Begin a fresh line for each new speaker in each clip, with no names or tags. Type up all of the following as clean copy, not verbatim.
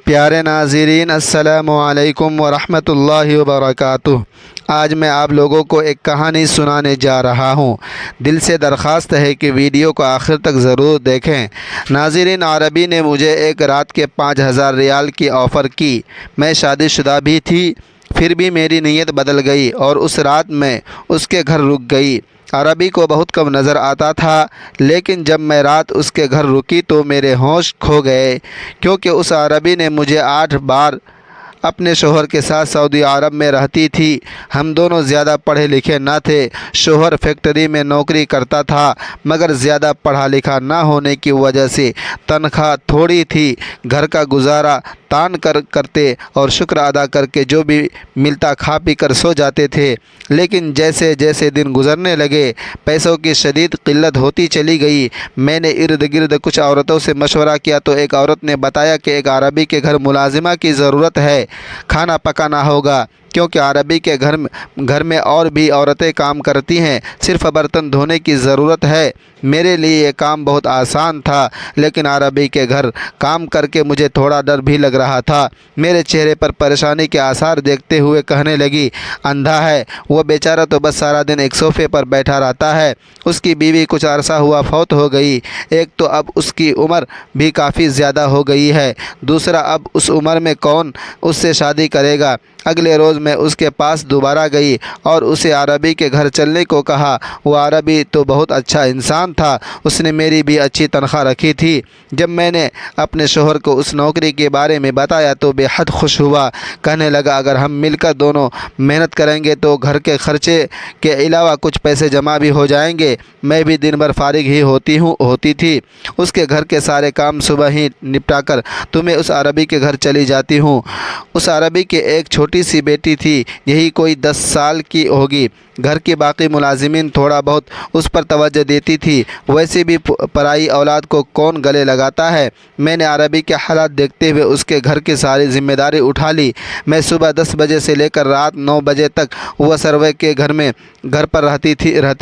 پیارے ناظرین، السلام علیکم ورحمۃ اللہ وبرکاتہ۔ آج میں آپ لوگوں کو ایک کہانی سنانے جا رہا ہوں۔ دل سے درخواست ہے کہ ویڈیو کو آخر تک ضرور دیکھیں۔ ناظرین، عربی نے مجھے ایک رات کے 5000 ریال کی آفر کی۔ میں شادی شدہ بھی تھی، پھر بھی میری نیت بدل گئی اور اس رات میں اس کے گھر رک گئی۔ عربی کو بہت کم نظر آتا تھا، لیکن جب میں رات اس کے گھر رکی تو میرے ہوش کھو گئے، کیونکہ اس عربی نے مجھے 8 بار اپنے شوہر کے ساتھ سعودی عرب میں رہتی تھی۔ ہم دونوں زیادہ پڑھے لکھے نہ تھے۔ شوہر فیکٹری میں نوکری کرتا تھا، مگر زیادہ پڑھا لکھا نہ ہونے کی وجہ سے تنخواہ تھوڑی تھی۔ گھر کا گزارا تان کرتے اور شکر ادا کر کے جو بھی ملتا کھا پی کر سو جاتے تھے۔ لیکن جیسے جیسے دن گزرنے لگے، پیسوں کی شدید قلت ہوتی چلی گئی۔ میں نے ارد گرد کچھ عورتوں سے مشورہ کیا تو ایک عورت نے بتایا کہ ایک عربی کے گھر ملازمہ کی ضرورت ہے، کھانا پکانا ہوگا، کیونکہ عربی کے گھر میں اور بھی عورتیں کام کرتی ہیں، صرف برتن دھونے کی ضرورت ہے۔ میرے لیے یہ کام بہت آسان تھا، لیکن عربی کے گھر کام کر کے مجھے تھوڑا ڈر بھی لگ رہا تھا۔ میرے چہرے پر پریشانی کے آثار دیکھتے ہوئے کہنے لگی، اندھا ہے وہ بیچارہ تو بس سارا دن ایک صوفے پر بیٹھا رہتا ہے۔ اس کی بیوی کچھ عرصہ ہوا فوت ہو گئی۔ ایک تو اب اس کی عمر بھی کافی زیادہ ہو گئی ہے، دوسرا اب اس عمر میں کون اس سے شادی کرے گا۔ اگلے روز میں اس کے پاس دوبارہ گئی اور اسے عربی کے گھر چلنے کو کہا۔ وہ عربی تو بہت اچھا انسان تھا، اس نے میری بھی اچھی تنخواہ رکھی تھی۔ جب میں نے اپنے شوہر کو اس نوکری کے بارے میں بتایا تو بے حد خوش ہوا۔ کہنے لگا، اگر ہم مل کر دونوں محنت کریں گے تو گھر کے خرچے کے علاوہ کچھ پیسے جمع بھی ہو جائیں گے۔ میں بھی دن بھر فارغ ہی ہوتی تھی، اس کے گھر کے سارے کام صبح ہی نپٹا کر تو میں اس عربی کے گھر چلی جاتی ہوں۔ اس عربی کے ایک چھوٹی سی بیٹی تھی، یہی کوئی 10 سال کی ہوگی۔ گھر کی باقی ملازمین تھوڑا بہت اس پر توجہ دیتی تھی، ویسے بھی پرائی اولاد کو کون گلے لگاتا ہے۔ میں نے عربی کے حالات دیکھتے ہوئے اس کے گھر کی ساری ذمہ داری اٹھا لی۔ میں صبح 10 بجے سے لے کر رات 9 بجے تک وہ سروے کے گھر پر رہتی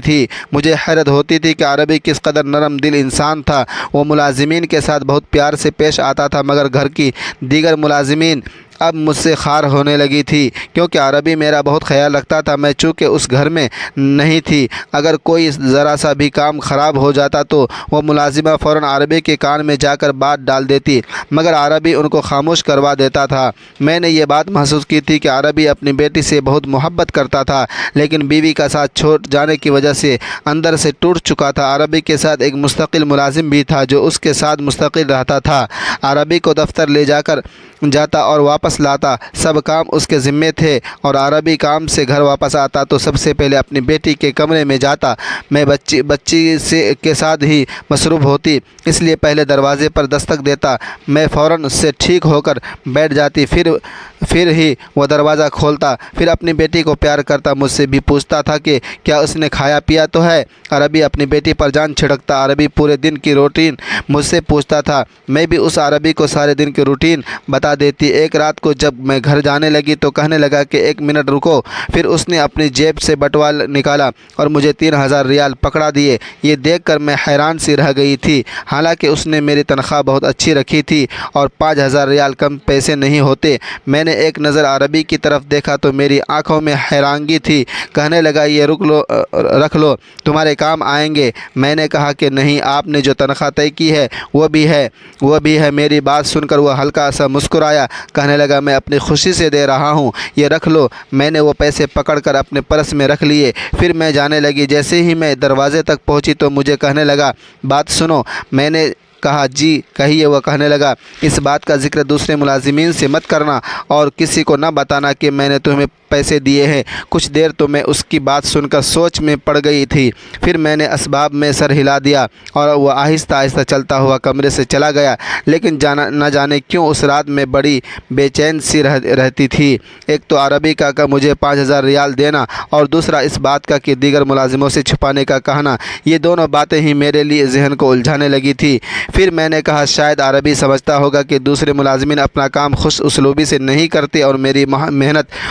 تھی۔ مجھے حیرت ہوتی تھی کہ عربی کس قدر نرم دل انسان تھا۔ وہ ملازمین کے ساتھ بہت پیار سے پیش آتا تھا، مگر گھر کی دیگر ملازمین اب مجھ سے خار ہونے لگی تھی، کیونکہ عربی میرا بہت خیال رکھتا تھا۔ میں چونکہ اس گھر میں نہیں تھی، اگر کوئی ذرا سا بھی کام خراب ہو جاتا تو وہ ملازمہ فوراً عربی کے کان میں جا کر بات ڈال دیتی، مگر عربی ان کو خاموش کروا دیتا تھا۔ میں نے یہ بات محسوس کی تھی کہ عربی اپنی بیٹی سے بہت محبت کرتا تھا، لیکن بیوی کا ساتھ چھوڑ جانے کی وجہ سے اندر سے ٹوٹ چکا تھا۔ عربی کے ساتھ ایک مستقل ملازم بھی تھا جو اس کے ساتھ مستقل رہتا تھا۔ عربی کو دفتر لے جاتا اور واپس لاتا، سب کام اس کے ذمے تھے، اور عربی کام سے گھر واپس آتا تو سب سے پہلے اپنی بیٹی کے کمرے میں جاتا۔ میں بچی کے ساتھ ہی مصروف ہوتی، اس لیے پہلے دروازے پر دستک دیتا۔ میں فوراً اس سے ٹھیک ہو کر بیٹھ جاتی، پھر ہی وہ دروازہ کھولتا، پھر اپنی بیٹی کو پیار کرتا، مجھ سے بھی پوچھتا تھا کہ کیا اس نے کھایا پیا تو ہے۔ عربی اپنی بیٹی پر جان چھڑکتا۔ عربی پورے دن کی روٹین مجھ سے پوچھتا تھا، میں بھی اس عربی کو سارے دن کی روٹین بتا دیتی۔ ایک رات کو جب میں گھر جانے لگی تو کہنے لگا کہ 1 منٹ رکو، پھر اس نے اپنی جیب سے بٹوا نکالا اور مجھے 3000 ریال پکڑا دیے۔ یہ دیکھ کر میں حیران سی رہ گئی تھی، حالانکہ اس نے میری تنخواہ بہت اچھی رکھی تھی اور 5000 ریال کم پیسے نہیں ہوتے۔ میں نے ایک نظر عربی کی طرف دیکھا تو میری آنکھوں میں حیرانگی تھی۔ کہنے لگا، یہ رکھ لو، تمہارے کام آئیں گے۔ میں نے کہا کہ نہیں، آپ نے جو تنخواہ طے کی ہے وہ بھی ہے۔ میری بات سن کر وہ ہلکا سا مسکرایا، کہنے لگا، میں اپنی خوشی سے دے رہا ہوں، یہ رکھ لو۔ میں نے وہ پیسے پکڑ کر اپنے پرس میں رکھ لیے، پھر میں جانے لگی۔ جیسے ہی میں دروازے تک پہنچی تو مجھے کہنے لگا، بات سنو۔ میں نے کہا، جی کہیے۔ وہ کہنے لگا، اس بات کا ذکر دوسرے ملازمین سے مت کرنا اور کسی کو نہ بتانا کہ میں نے تمہیں پیسے دیے ہیں۔ کچھ دیر تو میں اس کی بات سن کر سوچ میں پڑ گئی تھی، پھر میں نے اسباب میں سر ہلا دیا اور وہ آہستہ آہستہ چلتا ہوا کمرے سے چلا گیا۔ لیکن نہ جانے کیوں اس رات میں بڑی بے چین سی رہتی تھی۔ ایک تو عربی کا مجھے 5000 ریال دینا اور دوسرا اس بات کا کہ دیگر ملازموں سے چھپانے کا کہنا، یہ دونوں باتیں ہی میرے لیے ذہن کو الجھانے لگی تھی۔ پھر میں نے کہا، شاید عربی سمجھتا ہوگا کہ دوسرے ملازمین اپنا کام خوش اسلوبی سے نہیں کرتے اور میری محنت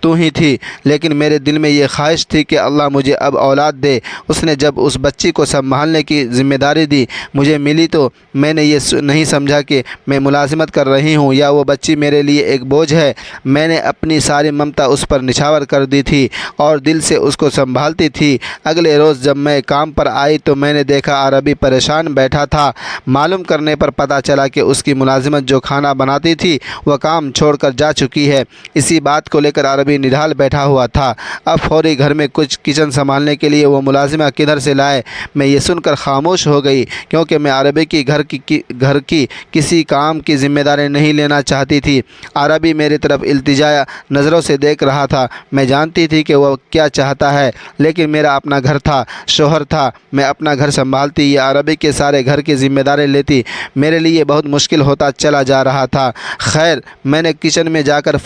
تو ہی تھی، لیکن میرے دل میں یہ خواہش تھی کہ اللہ مجھے اب اولاد دے۔ اس نے جب اس بچی کو سنبھالنے کی ذمہ داری دی مجھے ملی تو میں نے یہ نہیں سمجھا کہ میں ملازمت کر رہی ہوں یا وہ بچی میرے لیے ایک بوجھ ہے۔ میں نے اپنی ساری ممتا اس پر نچھاور کر دی تھی اور دل سے اس کو سنبھالتی تھی۔ اگلے روز جب میں کام پر آئی تو میں نے دیکھا عربی پریشان بیٹھا تھا۔ معلوم کرنے پر پتہ چلا کہ اس کی ملازمت جو کھانا بناتی تھی وہ کام چھوڑ کر جا چکی ہے۔ اسی بات کو لے کر عربی نڈھال بیٹھا ہوا تھا۔ اب فوری گھر میں کچھ کچن سنبھالنے کے لیے وہ ملازمہ کدھر سے لائے؟ میں یہ سن کر خاموش ہو گئی، کیونکہ میں عربی کی گھر کی کسی کام کی ذمہ داری نہیں لینا چاہتی تھی۔ عربی میری طرف التجائی نظروں سے دیکھ رہا تھا۔ میں جانتی تھی کہ وہ کیا چاہتا ہے، لیکن میرا اپنا گھر تھا، شوہر تھا، میں اپنا گھر سنبھالتی یا عربی کے سارے گھر کی ذمہ داری لیتی، میرے لیے بہت مشکل ہوتا چلا جا رہا تھا۔ خیر، میں نے کچن میں جا کر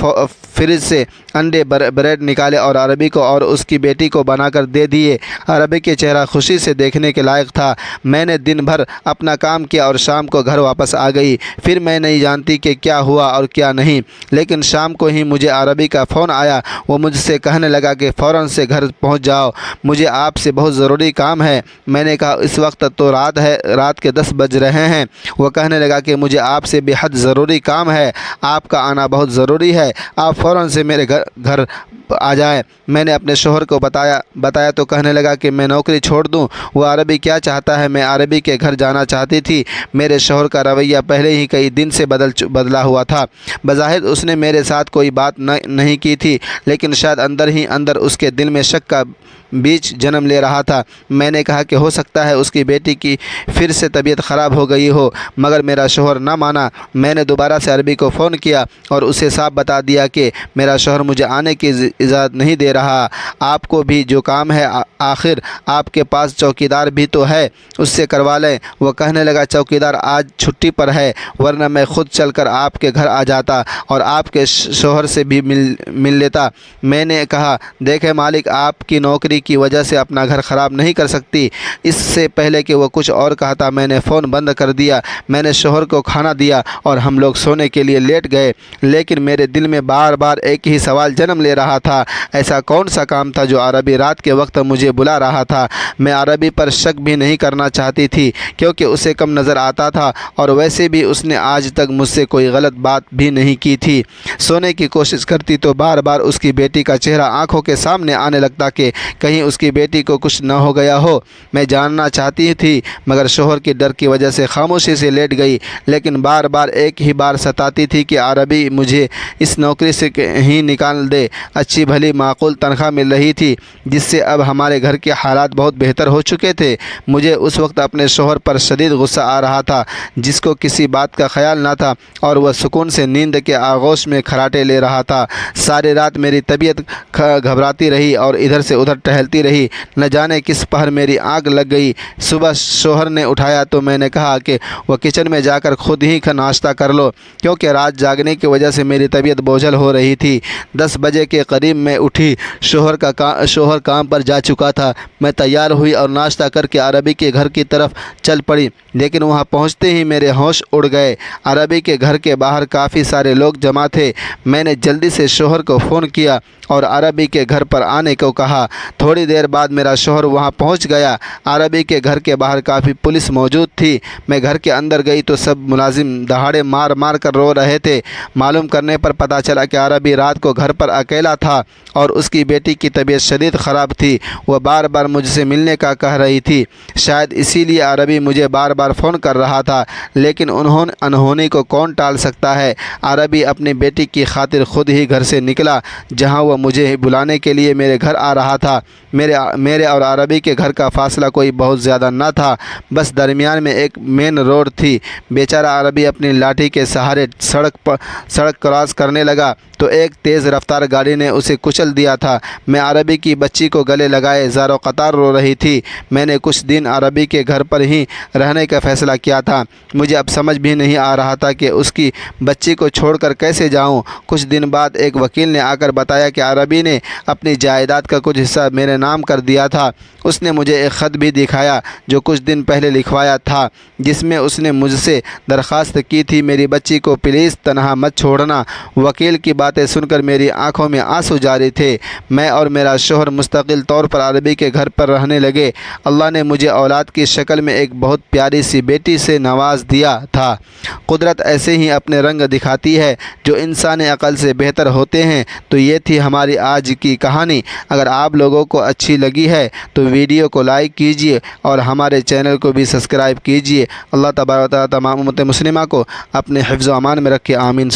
فریج سے انڈے بریڈ نکالے اور عربی کو اور اس کی بیٹی کو بنا کر دے دیے۔ عربی کے چہرہ خوشی سے دیکھنے کے لائق تھا۔ میں نے دن بھر اپنا کام کیا اور شام کو گھر واپس آ گئی۔ پھر میں نہیں جانتی کہ کیا ہوا اور کیا نہیں، لیکن شام کو ہی مجھے عربی کا فون آیا۔ وہ مجھ سے کہنے لگا کہ فوراً سے گھر پہنچ جاؤ، مجھے آپ سے بہت ضروری کام ہے۔ میں نے کہا اس وقت تو رات کے 10 بج رہے ہیں۔ وہ کہنے لگا کہ مجھے آپ سے بے حد ضروری کام ہے، آپ کا آنا بہت ضروری ہے، آپ فوراً سے میرے گھر آ جائیں۔ میں نے اپنے شوہر کو بتایا تو کہنے لگا کہ میں نوکری چھوڑ دوں۔ وہ عربی کیا چاہتا ہے؟ میں عربی کے گھر جانا چاہتی تھی۔ میرے شوہر کا رویہ پہلے ہی کئی دن سے بدلا ہوا تھا۔ بظاہر اس نے میرے ساتھ کوئی بات نہیں کی تھی، لیکن شاید اندر ہی اندر اس کے دل میں شک کا بیج جنم لے رہا تھا۔ میں نے کہا کہ ہو سکتا ہے اس کی بیٹی کی پھر سے طبیعت خراب ہو گئی ہو، مگر میرا شوہر نہ مانا۔ میں نے دوبارہ سے عربی کو فون کیا اور اسے صاف بتا دیا کہ میرا شوہر مجھے آنے کی اجازت نہیں دے رہا۔ آپ کو بھی جو کام ہے، آخر آپ کے پاس چوکیدار بھی تو ہے، اس سے کروا لیں۔ وہ کہنے لگا چوکیدار آج چھٹی پر ہے، ورنہ میں خود چل کر آپ کے گھر آ جاتا اور آپ کے شوہر سے بھی مل لیتا۔ میں نے کہا دیکھیں مالک، آپ کی نوکری کی وجہ سے اپنا گھر خراب نہیں کر سکتی۔ اس سے پہلے کہ وہ کچھ اور کہتا میں نے فون بند کر دیا۔ میں نے شوہر کو کھانا دیا اور ہم لوگ سونے کے لیے لیٹ گئے، لیکن میرے دل میں بار بار ایک ہی سوال جنم لے رہا تھا، ایسا کون سا کام تھا جو عربی رات کے وقت مجھے بلا رہا تھا؟ میں عربی پر شک بھی نہیں کرنا چاہتی تھی، کیونکہ اسے کم نظر آتا تھا اور ویسے بھی اس نے آج تک مجھ سے کوئی غلط بات بھی نہیں کی تھی۔ سونے کی کوشش کرتی تو بار بار اس کی بیٹی کا چہرہ آنکھوں کے سامنے آنے لگتا کہ کہیں اس کی بیٹی کو کچھ نہ ہو گیا ہو۔ میں جاننا چاہتی تھی، مگر شوہر کے ڈر کی وجہ سے خاموشی سے لیٹ گئی، لیکن بار بار ایک ہی بار ستاتی تھی کہ عربی مجھے اس نوکری سے ہی نکال دے۔ اچھی بھلی معقول تنخواہ مل رہی تھی، جس سے اب ہمارے گھر کے حالات بہت بہتر ہو چکے تھے۔ مجھے اس وقت اپنے شوہر پر شدید غصہ آ رہا تھا، جس کو کسی بات کا خیال نہ تھا، اور وہ سکون سے نیند کے آغوش میں کھراٹے لے رہا تھا۔ ساری رات میری طبیعت گھبراتی رہی اور ادھر سے ادھر ٹہلتی رہی، نہ جانے کس پہر میری آنکھ لگ گئی۔ صبح شوہر نے اٹھایا تو میں نے کہا کہ وہ کچن میں جا کر خود ہی ناشتہ کر لو، کیونکہ رات جاگنے کی وجہ سے میری طبیعت بوجھل ہو رہی تھی۔ 10 بجے کے قریب میں اٹھی، شوہر کام پر جا چکا تھا۔ میں تیار ہوئی اور ناشتہ کر کے عربی کے گھر کی طرف چل پڑی، لیکن وہاں پہنچتے ہی میرے ہوش اڑ گئے۔ عربی کے گھر کے باہر کافی سارے لوگ جمع تھے۔ میں نے جلدی سے شوہر کو فون کیا اور عربی کے گھر پر آنے کو کہا۔ تھوڑی دیر بعد میرا شوہر وہاں پہنچ گیا۔ عربی کے گھر کے باہر کافی پولیس موجود تھی۔ میں گھر کے اندر گئی تو سب ملازم دہاڑے مار مار کر رو رہے تھے۔ معلوم کرنے پر پتہ چلا کہ عربی رات کو گھر پر اکیلا تھا اور اس کی بیٹی کی طبیعت شدید خراب تھی۔ وہ بار بار مجھ سے ملنے کا کہہ رہی تھی، شاید اسی لیے عربی مجھے بار بار فون کر رہا تھا، لیکن انہونی کو کون ٹال سکتا ہے۔ عربی اپنی بیٹی کی خاطر خود ہی گھر سے نکلا، جہاں وہ مجھے بلانے کے لیے میرے گھر آ رہا تھا۔ میرے اور عربی کے گھر کا فاصلہ کوئی بہت زیادہ نہ تھا، بس درمیان میں ایک مین روڈ تھی۔ بیچارہ عربی اپنی لاٹھی کے سہارے سڑک کراس کرنے لگا تو ایک تیز رفتار گاڑی نے اسے کچل دیا تھا۔ میں عربی کی بچی کو گلے لگائے زار و قطار رو رہی تھی۔ میں نے کچھ دن عربی کے گھر پر ہی رہنے کا فیصلہ کیا تھا۔ مجھے اب سمجھ بھی نہیں آ رہا تھا کہ اس کی بچی کو چھوڑ کر کیسے جاؤں۔ کچھ دن بعد ایک وکیل نے آ کر بتایا کہ عربی نے اپنی جائیداد کا کچھ حصہ میرے نام کر دیا تھا۔ اس نے مجھے ایک خط بھی دکھایا جو کچھ دن پہلے لکھوایا تھا، جس میں اس نے مجھ سے درخواست کی تھی میری بچی کو پلیز تنہا مت چھوڑنا۔ وکیل کی باتیں سن کر میری آنکھوں میں آنسو آنسو جاری تھے۔ میں اور میرا شوہر مستقل طور پر عربی کے گھر پر رہنے لگے۔ اللہ نے مجھے اولاد کی شکل میں ایک بہت پیاری سی بیٹی سے نواز دیا تھا۔ قدرت ایسے ہی اپنے رنگ دکھاتی ہے جو انسانی عقل سے بہتر ہوتے ہیں۔ تو یہ تھی ہماری آج کی کہانی۔ اگر آپ لوگوں کو اچھی لگی ہے تو ویڈیو کو لائک کیجیے اور ہمارے چینل کو بھی سبسکرائب کیجیے۔ اللہ تبارک و تعالی تمام امت مسلمہ کو اپنے حفظ و امان میں رکھے، آمین۔